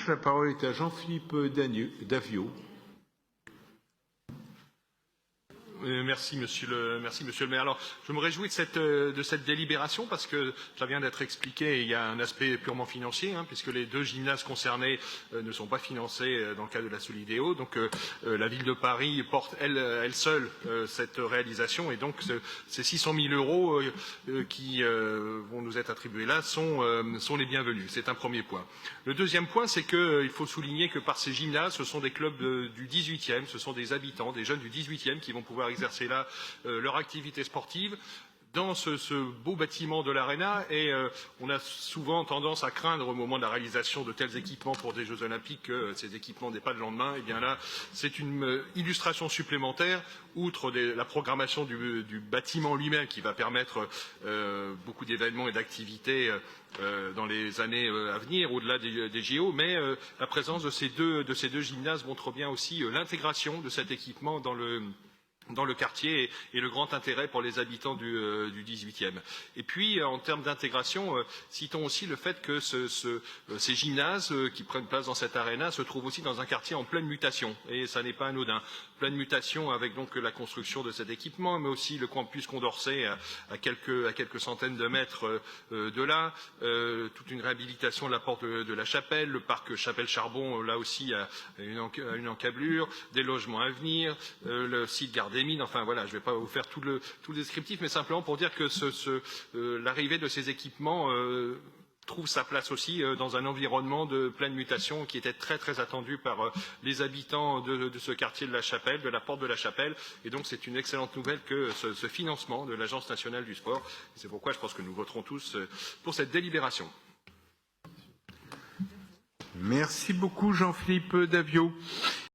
La parole est à Jean-Philippe Davio. Merci monsieur le maire. Alors je me réjouis de cette délibération parce que ça vient d'être expliqué, il y a un aspect purement financier, puisque les deux gymnases concernés ne sont pas financés dans le cadre de la Solidéo. Donc la ville de Paris porte elle seule cette réalisation, et donc ces 600 000 euros qui vont nous être attribués là sont les bienvenus. C'est un premier point. Le deuxième point, c'est qu'il faut souligner que par ces gymnases, ce sont des clubs du 18e, ce sont des habitants, des jeunes du 18e qui vont pouvoir exercer là leur activité sportive dans ce beau bâtiment de l'Arena, et on a souvent tendance à craindre au moment de la réalisation de tels équipements pour des Jeux Olympiques que ces équipements n'aient pas de lendemain. Et bien là, c'est une illustration supplémentaire, outre la programmation du bâtiment lui-même qui va permettre beaucoup d'événements et d'activités dans les années à venir, au-delà des JO, mais la présence de ces deux gymnases montre bien aussi l'intégration de cet équipement dans le quartier et le grand intérêt pour les habitants du 18e. Et puis, en termes d'intégration, citons aussi le fait que ces gymnases qui prennent place dans cette aréna se trouvent aussi dans un quartier en pleine mutation. Et ça n'est pas anodin. Pleine mutation avec donc la construction de cet équipement, mais aussi le campus Condorcet à quelques centaines de mètres de là, toute une réhabilitation de la porte de la Chapelle, le parc Chapelle-Charbon, là aussi à une encablure, des logements à venir, le site Gare des Mines. Enfin voilà, je ne vais pas vous faire tout le descriptif, mais simplement pour dire que l'arrivée de ces équipements trouve sa place aussi dans un environnement de pleine mutation qui était très très attendu par les habitants de ce quartier de la Chapelle, de la porte de la Chapelle. Et donc c'est une excellente nouvelle que ce financement de l'Agence nationale du sport. C'est pourquoi je pense que nous voterons tous pour cette délibération. Merci beaucoup Jean-Philippe Davio.